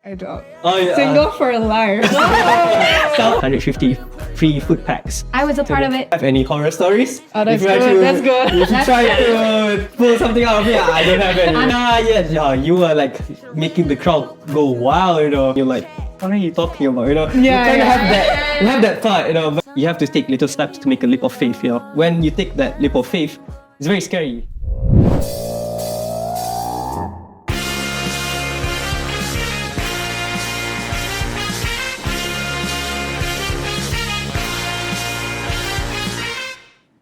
I don't. Oh, yeah. Single for life. 150 free food packs. I was a part of it. Have any horror stories? Oh, that's If you good. That's good. You should try to pull something out of me. I don't have any. Yeah, you were like making the crowd go wild, you know. You're like, what are you talking about, you know? Yeah, you kind of yeah. have that part, you know. But you have to take little steps to make a leap of faith, you know. When you take that leap of faith, it's very scary.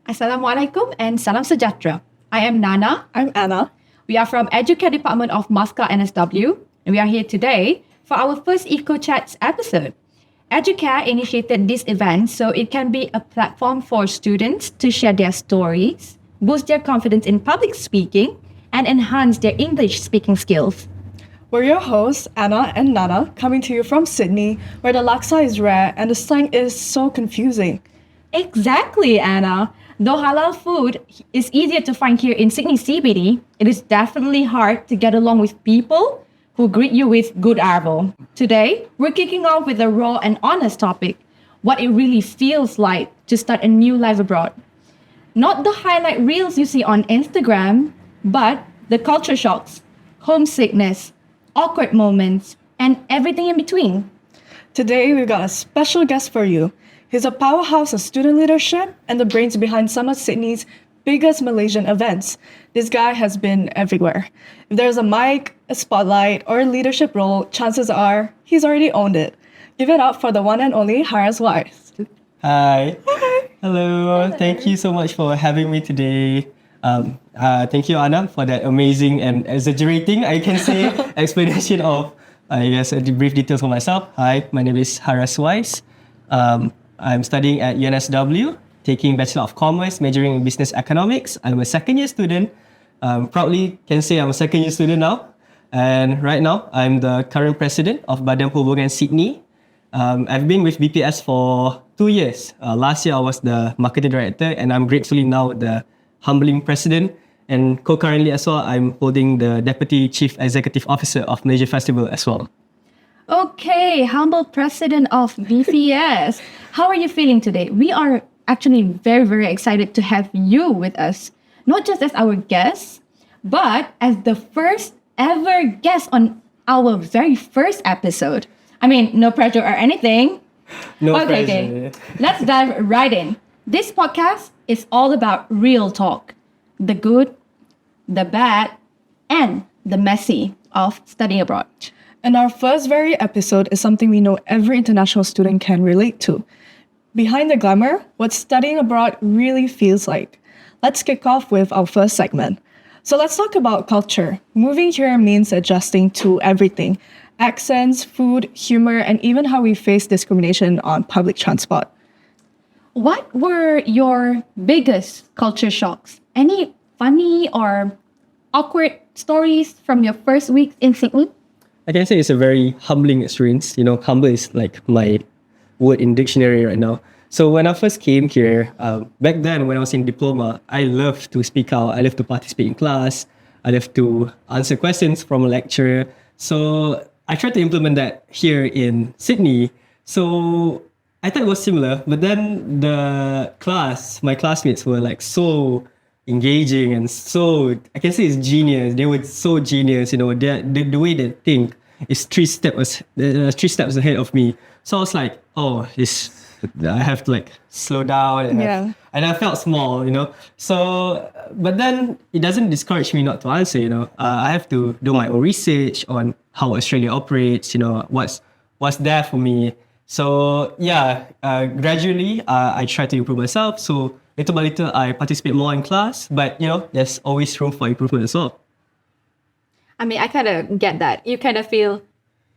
Assalamualaikum and salam sejahtera. I am Nana. I'm Anna. We are from EduCare Department of MASCA NSW, and we are here today for our first EchoChats episode. EduCare initiated this event so it can be a platform for students to share their stories, boost their confidence in public speaking, and enhance their English speaking skills. We're your hosts, Anna and Nana, coming to you from Sydney, where the laksa is rare and the slang is so confusing. Exactly, Anna. Though halal food is easier to find here in Sydney CBD, it is definitely hard to get along with people who greet you with good arvo. Today, we're kicking off with a raw and honest topic, what it really feels like to start a new life abroad. Not the highlight reels you see on Instagram, but the culture shocks, homesickness, awkward moments, and everything in between. Today, we've got a special guest for you. He's a powerhouse of student leadership and the brains behind some of Sydney's biggest Malaysian events. This guy has been everywhere. If there's a mic, a spotlight, or a leadership role, chances are he's already owned it. Give it up for the one and only Harraz Wise. Hi. Hello. Thank you so much for having me today. Thank you, Anna, for that amazing and exaggerating, I can say, explanation of, the brief details for myself. Hi, my name is Harraz Wise. I'm studying at UNSW, taking Bachelor of Commerce, majoring in Business Economics. I'm a second-year student. Proudly can say I'm a second-year student now. And right now, I'm the current president of Badan Perhubungan Sydney. I've been with BPS for 2 years. Last year, I was the marketing director, and I'm gratefully now the humbling president. And co-currently as well, I'm holding the Deputy Chief Executive Officer of Malaysia Festival as well. Okay, humble president of BPS. How are you feeling today? We are actually very, very excited to have you with us. Not just as our guest, but as the first ever guest on our very first episode. I mean, no pressure or anything. No Okay. pressure. Let's dive right in. This podcast is all about real talk. The good, the bad, and the messy of studying abroad. And our first very episode is something we know every international student can relate to. Behind the glamour, what studying abroad really feels like. Let's kick off with our first segment. So let's talk about culture. Moving here means adjusting to everything. Accents, food, humor, and even how we face discrimination on public transport. What were your biggest culture shocks? Any funny or awkward stories from your first week in Sydney? I can say it's a very humbling experience. You know, humble is like my word in dictionary right now. So when I first came here, back then when I was in diploma, I loved to speak out. I loved to participate in class. I loved to answer questions from a lecturer. So I tried to implement that here in Sydney. So I thought it was similar, but then my classmates were like so engaging and so, I can say it's genius. They were so genius, you know, the way they think is three steps ahead of me. So I was like, I have to like slow down and I felt small, you know. So, but then it doesn't discourage me not to answer, you know. I have to do my own research on how Australia operates, you know, what's there for me. So gradually I try to improve myself. So little by little, I participate more in class, but you know, there's always room for improvement as well. I mean, I kind of get that. You kind of feel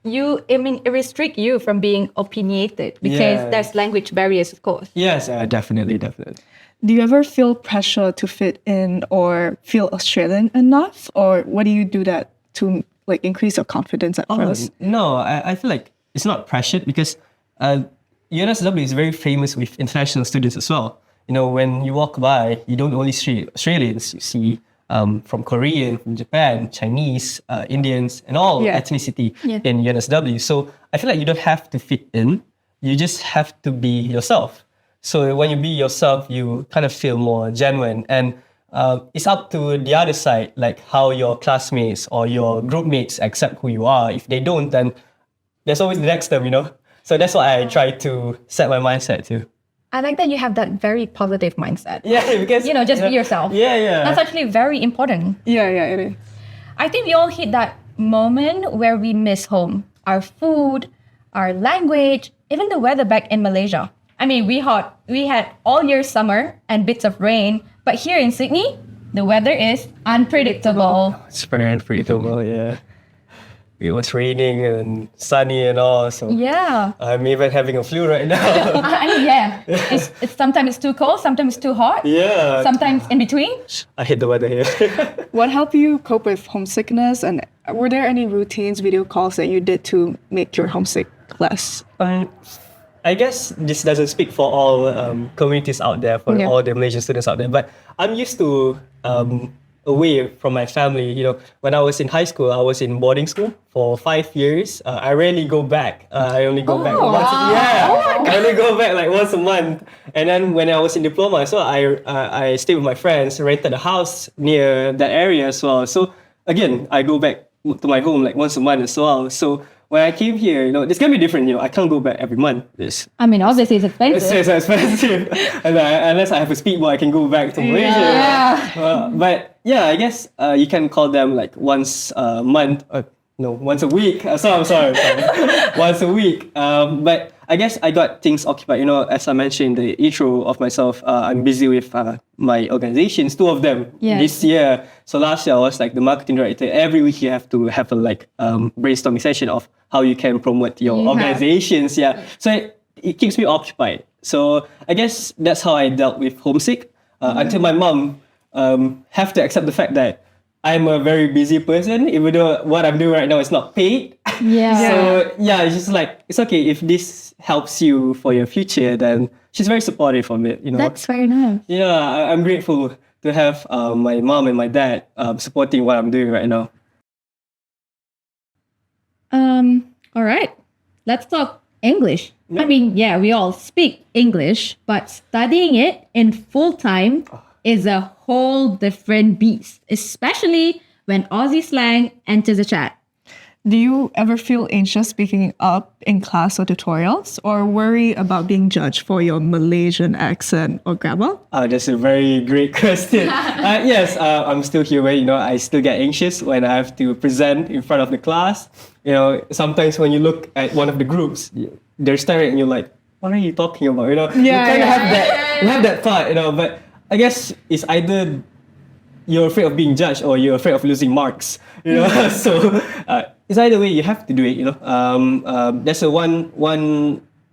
it restrict you from being opinionated because there's language barriers, of course. Yes, definitely. Do you ever feel pressure to fit in or feel Australian enough? Or what do you do that to like increase your confidence at first? No, I feel like it's not pressured because UNSW is very famous with international students as well. You know, when you walk by, you don't only see Australians, you see from Korean, from Japan, Chinese, Indians, and all ethnicity in UNSW. So I feel like you don't have to fit in. You just have to be yourself. So when you be yourself, you kind of feel more genuine. And it's up to the other side, like how your classmates or your group mates accept who you are. If they don't, then there's always the next step, you know? So that's what I try to set my mindset to. I like that you have that very positive mindset. Yeah, because... Just be yourself. Yeah. That's actually very important. Yeah, it is. I think we all hit that moment where we miss home. Our food, our language, even the weather back in Malaysia. I mean, we had all year summer and bits of rain, but here in Sydney, the weather is unpredictable. It's very unpredictable, yeah. It was raining and sunny and all, so Yeah. I'm even having a flu right now. I mean, yeah. It's sometimes it's too cold, sometimes it's too hot. Yeah. Sometimes in between. I hate the weather here. What helped you cope with homesickness? And were there any routines, video calls that you did to make your homesick less? I guess this doesn't speak for all communities out there, for all the Malaysian students out there, but I'm used to away from my family. You know, when I was in high school, I was in boarding school for 5 years. I rarely go back. I only go back once. I only go back like once a month. And then when I was in diploma, so I stayed with my friends, rented a house near that area as well. So again, I go back to my home like once a month as well. So when I came here, you know, it's gonna be different. You know, I can't go back every month. I mean, obviously it's expensive. It's expensive. And unless I have a speedboat, I can go back to Malaysia. Yeah. But yeah, I guess you can call them like once a month. No, once a week. Sorry. Once a week. But I guess I got things occupied. You know, as I mentioned in the intro of myself, I'm busy with my organizations, 2 of them this year. So last year I was like the marketing director. Every week you have to have a brainstorming session of how you can promote your organizations. Yeah. So it keeps me occupied. So I guess that's how I dealt with homesick until my mom have to accept the fact that I'm a very busy person, even though what I'm doing right now is not paid. Yeah. So yeah, it's just like, it's okay if this helps you for your future, then she's very supportive of it, you know. That's very nice. Yeah, I'm grateful to have my mom and my dad supporting what I'm doing right now. All right. Let's talk English. I mean, yeah, we all speak English, but studying it in full time is a whole different beast, especially when Aussie slang enters the chat. Do you ever feel anxious speaking up in class or tutorials, or worry about being judged for your Malaysian accent or grammar? That's a very great question. Yes, I'm still human. You know, I still get anxious when I have to present in front of the class. You know, sometimes when you look at one of the groups, they're staring at you like, "What are you talking about?" You know, you kind of have that thought. You know, but I guess it's either you're afraid of being judged or you're afraid of losing marks. You know, so it's either way. You have to do it. You know, there's a one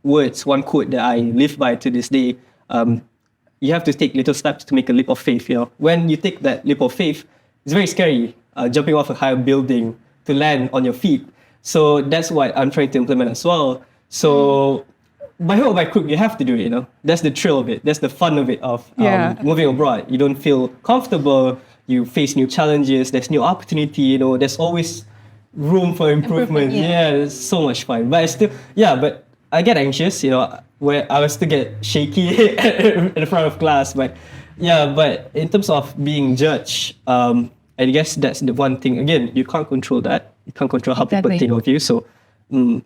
quote that I live by to this day. You have to take little steps to make a leap of faith. You know, when you take that leap of faith, it's very scary. Jumping off a higher building to land on your feet. So that's what I'm trying to implement as well. So by hook or by crook, you have to do it, you know. That's the thrill of it. That's the fun of it, of moving abroad. You don't feel comfortable. You face new challenges. There's new opportunity, you know. There's always room for improvement. Yeah, it's so much fun. But but I get anxious, you know, where I will still get shaky in front of class. But in terms of being judged, I guess that's the one thing. Again, you can't control that. You can't control how people think of you. So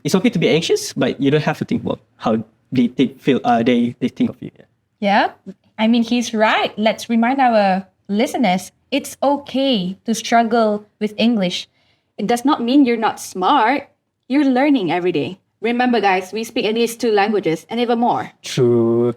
it's okay to be anxious, but you don't have to think about how they think of you. Yeah, I mean, he's right. Let's remind our listeners, it's okay to struggle with English. It does not mean you're not smart. You're learning every day. Remember, guys, we speak at least 2 languages and even more. True.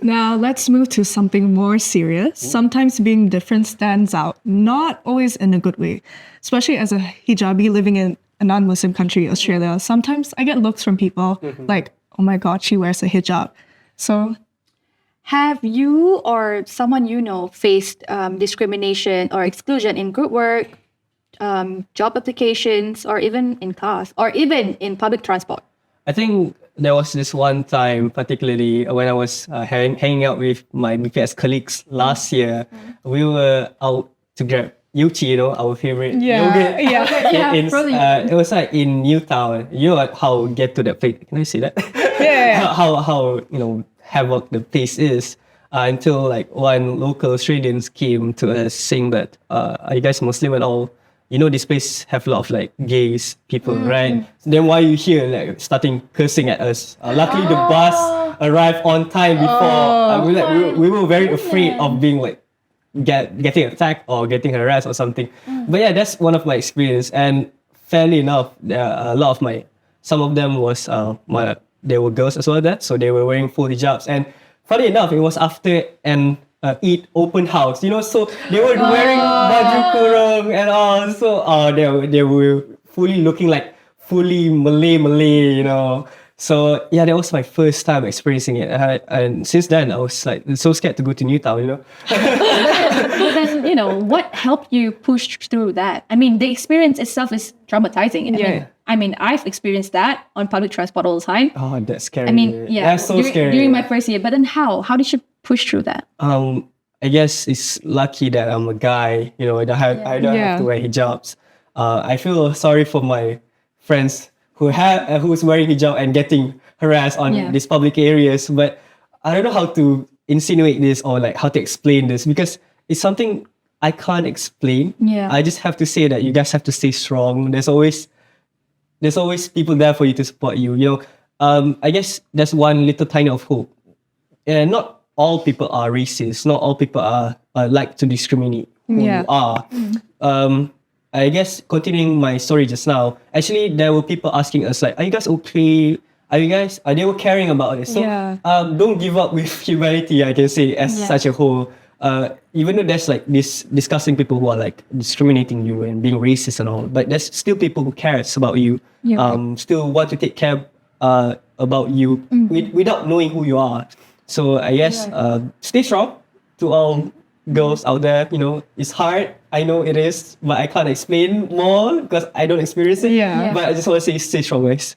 Now, let's move to something more serious. Sometimes being different stands out, not always in a good way. Especially as a hijabi living in a non-Muslim country, Australia. Sometimes I get looks from people like, oh my God, she wears a hijab. So, have you or someone you know faced discrimination or exclusion in group work, job applications, or even in class, or even in public transport? I think there was this one time, particularly when I was hanging out with my BPS colleagues last year. We were out to grab Yuchi, our favorite Yeah, yogurt. yeah. It was like in Newtown. You know how get to that place? Can I say that? Yeah. how havoc the place is. Until like one local Australians came to us saying that, are you guys Muslim and all? This place have a lot of like gays people, right? So then why are you here like starting cursing at us? Luckily the bus arrived on time before. We were very afraid of being like getting attacked or getting harassed or something. But yeah, that's one of my experience. And fairly enough, a lot of some of them was they were girls as well there, so they were wearing full hijabs. And funny enough, it was after an Eid open house, so they were wearing baju kurung and all. So they were fully looking like fully Malay, So yeah, that was my first time experiencing it. And since then, I was like so scared to go to Newtown, But then, what helped you push through that? I mean, the experience itself is traumatizing. Yeah. I mean, I've experienced that on public transport all the time. Oh, that's scary. I mean, yeah, That's so scary. During my first year. But then how? How did you push through that? I guess it's lucky that I'm a guy, I don't have to wear hijabs. I feel sorry for my friends who's wearing hijab and getting harassed on these public areas, but I don't know how to insinuate this or like how to explain this because it's something I can't explain. Yeah. I just have to say that you guys have to stay strong. There's always people there for you to support you. I guess that's one little tiny of hope. And not all people are racist. Not all people are like to discriminate who you are. I guess continuing my story just now, actually there were people asking us like, are you guys okay? They were caring about it. So don't give up with humanity, I can say, as such a whole. Even though there's like this disgusting people who are like discriminating you and being racist and all, but there's still people who cares about you, still want to take care about you without knowing who you are. So I guess stay strong to all girls out there. It's hard. I know it is, but I can't explain more because I don't experience it. But I just want to say stay strong, guys.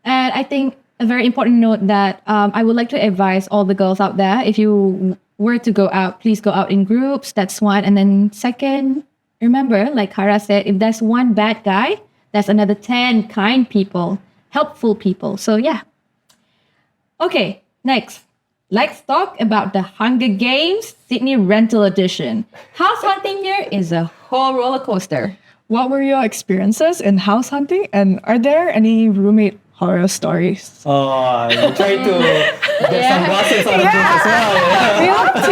And I think a very important note that I would like to advise all the girls out there, if you were to go out, please go out in groups. That's one. And then second, remember, like Harraz said, if there's one bad guy, there's another 10 kind people, helpful people. So yeah. Okay, next. Let's talk about the Hunger Games Sydney Rental Edition. House hunting here is a whole roller coaster. What were your experiences in house hunting, and are there any roommate horror stories? Oh, you're trying to get some gossip out of this as well. We have to.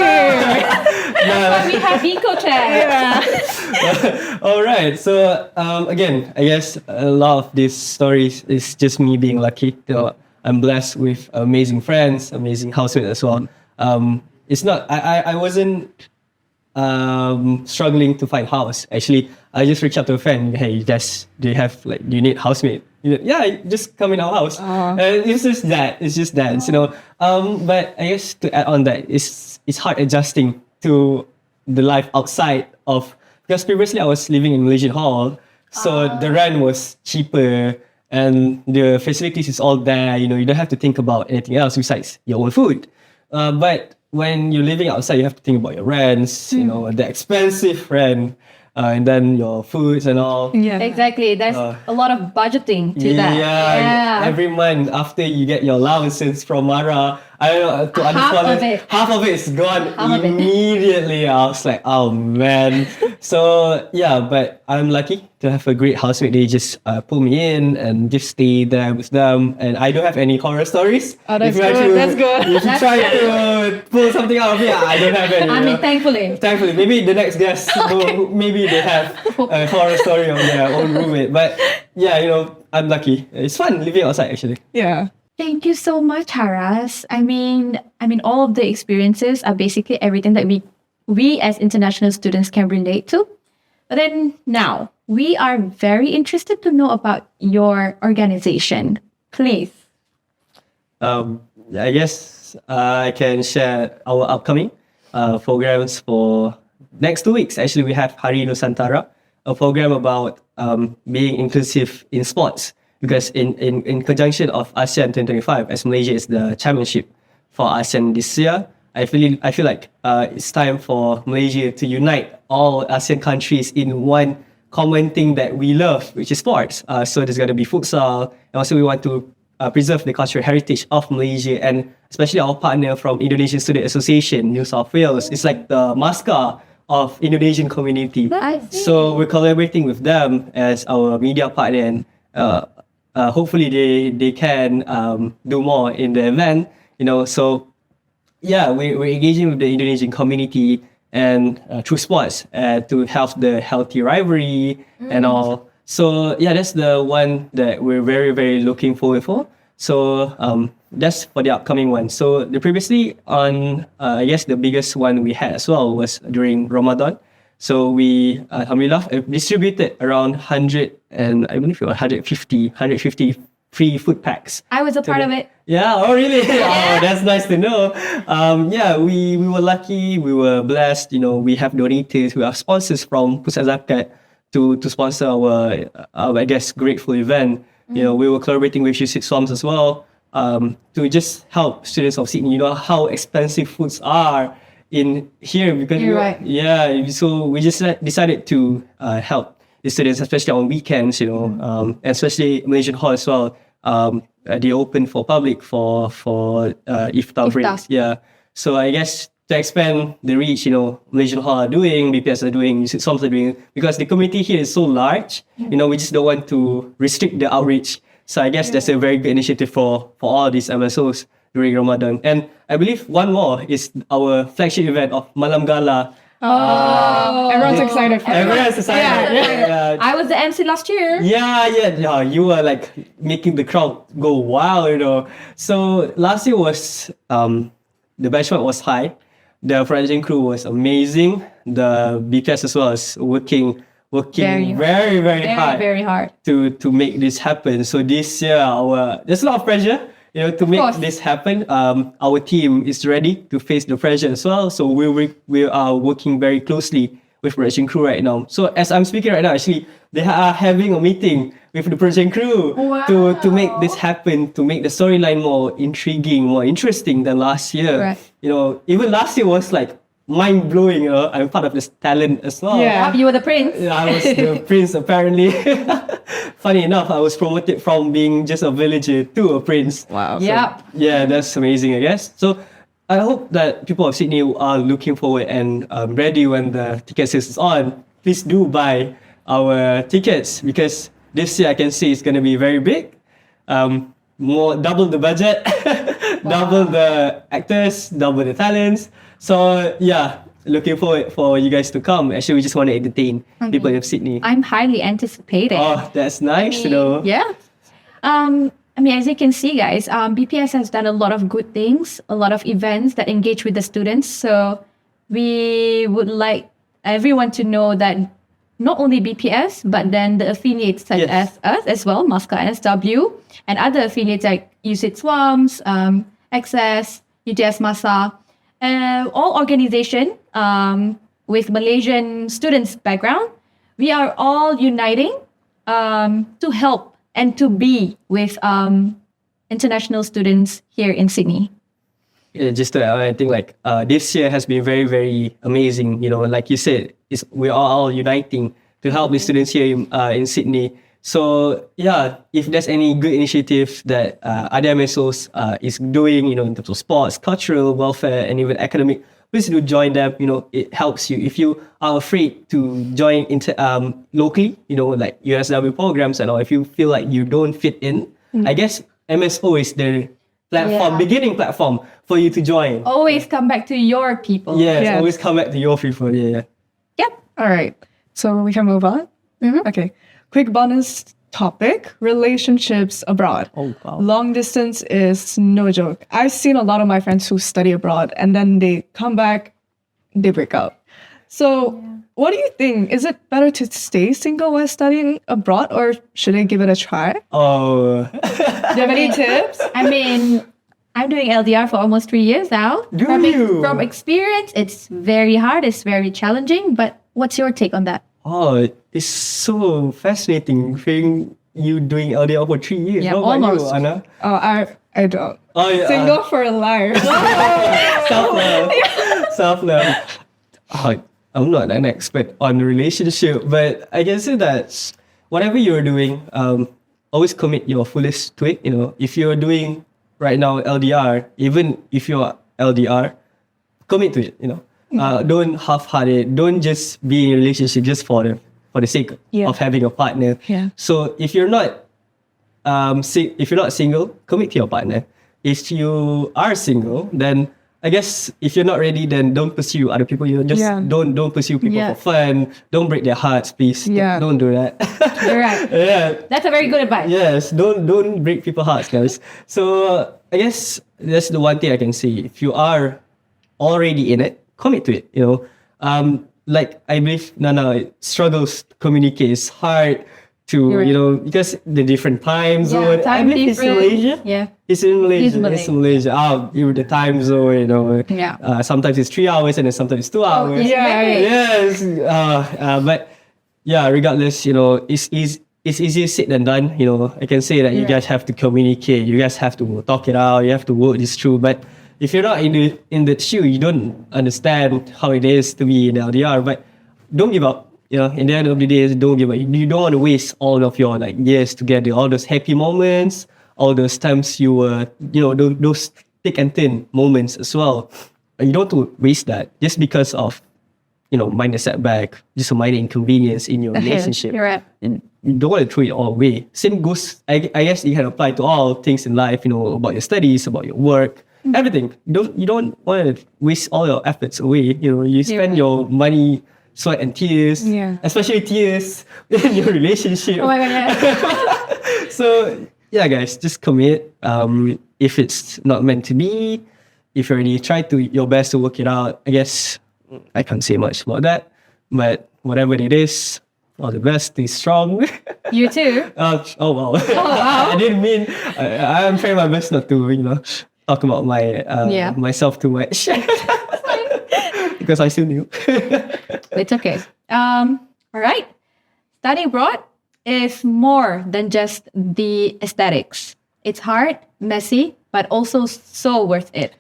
But we have EchoChats. All right. So again, I guess a lot of these stories is just me being lucky. I'm blessed with amazing friends, amazing housemates as well. It's not. I wasn't struggling to find house. Actually, I just reached out to a friend. Hey, do you need housemate? Yeah, just come in our house. It's just that. But I guess to add on that, it's hard adjusting to the life outside of, because previously I was living in Malaysian Hall, so the rent was cheaper and the facilities is all there. You don't have to think about anything else besides your own food. But when you're living outside, you have to think about your rents, the expensive rent, and then your foods and all. Yeah. Exactly. There's a lot of budgeting to that. Yeah. Every month after you get your allowances from Mara, I don't know, to half of it is gone immediately. I was like, oh man. So yeah, but I'm lucky to have a great housemate. They just pull me in and just stay there with them. And I don't have any horror stories. Oh, that's good. That's good. If you try to pull something out of me, I don't have any. I mean, thankfully. Thankfully, maybe the next guest, maybe they have a horror story of their own roommate. But yeah, I'm lucky. It's fun living outside actually. Yeah. Thank you so much, Harraz. I mean, all of the experiences are basically everything that we as international students can relate to. But then now, we are very interested to know about your organization. Please. I guess I can share our upcoming programs for next 2 weeks. Actually, we have Hari Nusantara, a program about being inclusive in sports. Because in conjunction of ASEAN 2025, as Malaysia is the championship for ASEAN this year, I feel like it's time for Malaysia to unite all ASEAN countries in one common thing that we love, which is sports. So there's going to be futsal, and also we want to preserve the cultural heritage of Malaysia, and especially our partner from Indonesian Student Association, New South Wales. It's like the MASCA of Indonesian community. I see. So we're collaborating with them as our media partner, and hopefully they can do more in the event. So yeah, we're engaging with the Indonesian community and through sports to have the healthy rivalry and all. So yeah, that's the one that we're very, very looking forward for. So that's for the upcoming one. So the previously on, I guess the biggest one we had as well was during Ramadan. So we, alhamdulillah, distributed around 100 and I believe it was 150 free food packs. I was a part of it. Yeah, oh really? Oh, that's nice to know. Yeah, we were lucky, we were blessed. We have donators, we have sponsors from Pusat Zakat to sponsor our I guess grateful event. We were collaborating with Yusrina as well to just help students of Sydney. How expensive foods are in here because You're right. Yeah, so we just decided to help the students, especially on weekends. And especially Malaysian Hall as well. They open for public for iftar breaks. Yeah, so I guess to expand the reach, Malaysian Hall are doing, BPS are doing, Yusrina are doing, because the community here is so large. We just don't want to restrict the outreach. So I guess that's a very good initiative for all these MSOs during Ramadan. And I believe one more is our flagship event of Malam Gala. Everyone's excited for it. Everyone's excited. Yeah. I was the MC last year. Yeah, you were like making the crowd go wild. So last year was the benchmark was high. The production crew was amazing. The BPS as well is working very hard. Very hard. To make this happen. So this year there's a lot of pressure. To make this happen. Our team is ready to face the pressure as well. So we are working very closely with production crew right now. So as I'm speaking right now, actually, they are having a meeting with the production crew to make this happen, to make the storyline more intriguing, more interesting than last year. Right. Even last year was like mind blowing. I'm part of this talent as well. Yeah. You were the prince. I was the prince apparently. Funny enough, I was promoted from being just a villager to a prince. Wow. Yeah. Yeah, that's amazing, I guess. So I hope that people of Sydney are looking forward and ready when the ticket sales is on. Please do buy our tickets because this year I can see it's going to be very big. Double the budget, double the actors, double the talents. So yeah, looking forward for you guys to come. Actually, we just want to entertain people of Sydney. I'm highly anticipating. Oh, that's nice to know. Yeah. As you can see, guys, BPS has done a lot of good things, a lot of events that engage with the students. So we would like everyone to know that not only BPS, but then the affiliates such as us as well, MASCA NSW, and other affiliates like USIT SWAMS, Access, UTS MASA, all organizations with Malaysian students' background, we are all uniting to help and to be with international students here in Sydney. Yeah, I think this year has been very, very amazing. Like you said, we are all uniting to help the students here in Sydney. So yeah, if there's any good initiative that other MSOs is doing, in terms of sports, cultural, welfare, and even academic, please do join them. It helps you. If you are afraid to join locally, like USW programs and all, if you feel like you don't fit in, I guess MSO is the beginning platform for you to join. Always come back to your people. Yes, always come back to your people. Yeah. Yep. All right. So we can move on. Okay. Quick bonus topic: relationships abroad. Oh, wow. Long distance is no joke. I've seen a lot of my friends who study abroad and then they come back, they break up. So what do you think? Is it better to stay single while studying abroad or should I give it a try? Oh. Do you have any tips? I'm doing LDR for almost 3 years now. From experience, it's very hard, it's very challenging, but what's your take on that? Oh, it's so fascinating hearing you doing LDR for 3 years. Yeah, How about almost. you, Anna? I don't. Oh, yeah. Single for life. Self-love. Self-love. Oh, I'm not an expert on relationship, but I can say that whatever you're doing, always commit your fullest to it. You know, if you're doing right now LDR, even if you're LDR, commit to it. You know, don't half-heart it. Don't just be in a relationship just for the sake of having a partner. Yeah. So if you're not if you're not single, commit to your partner. If you are single, then I guess if you're not ready, then don't pursue other people. You just don't pursue people for fun. Don't break their hearts, please. Yeah. Don't do that. You're right. Yeah. That's a very good advice. Yes. Don't break people's hearts, guys. So I guess that's the one thing I can say. If you are already in it, commit to it. You know, like I believe Nana struggles to communicate. It's hard to You're right. you know, because the different time zone. time I believe he's in difference. Malaysia. Yeah. He's in Malaysia. He's in He's in Malaysia. You're the time zone, you know. Yeah. Sometimes it's 3 hours and then sometimes it's 2 hours. exactly. Yes. But yeah, regardless, you know, it's easier said than done. You know, I can say that you guys have to communicate. You guys have to talk it out. You have to work this through. But if you're not in the shoe, you don't understand how it is to be in LDR. But don't give up. You know, in the end of the day, don't give up. You don't want to waste all of your years together, all those happy moments, all those times you were, you know, those thick and thin moments as well. You don't want to waste that just because of, you know, minor setback, just a minor inconvenience in your relationship. You're right. And you don't want to throw it all away. Same goes, I guess you can apply to all things in life, you know, about your studies, about your work, everything. You don't want to waste all your efforts away. You know, you spend your money, sweat and tears, especially tears in your relationship. Oh my God, yeah. So yeah, guys, just commit. If it's not meant to be, if you already tried your best to work it out, I guess I can't say much about that. But whatever it is, all the best. Stay strong. You too. Oh wow. Oh, wow. I didn't mean. I'm trying my best not to, you know, talk about my myself too much. Because I still new. It's okay. All right. Studying abroad is more than just the aesthetics. It's hard, messy, but also so worth it.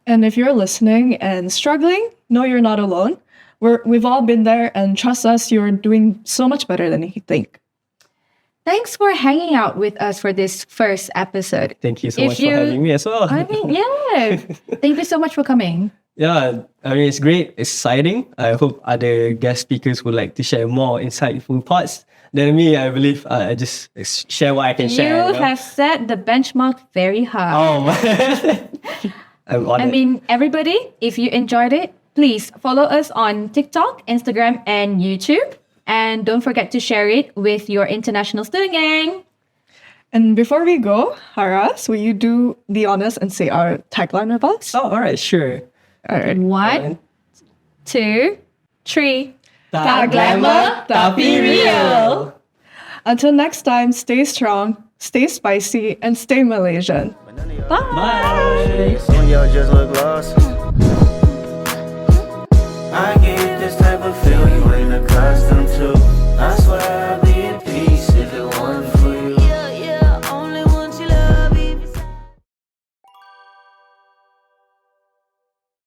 And if you're listening and struggling, know you're not alone. We've all been there, and trust us, you're doing so much better than you think. Thanks for hanging out with us for this first episode. Thank you so much for having me as well. I mean, yeah. Thank you so much for coming. Yeah, I mean, it's great, exciting. I hope other guest speakers would like to share more insightful thoughts than me. I believe I just share what I can share. You have set the benchmark very high. Oh, I'm honored. I mean, everybody, if you enjoyed it, please follow us on TikTok, Instagram, and YouTube. And don't forget to share it with your international student gang. And before we go, Harraz, will you do the honors and say our tagline with us? Oh, all right, sure. All right. 1, 2, 3. Tak glamour, tapi real. Until next time, stay strong, stay spicy, and stay Malaysian. Bye. Some of y'all just look lost.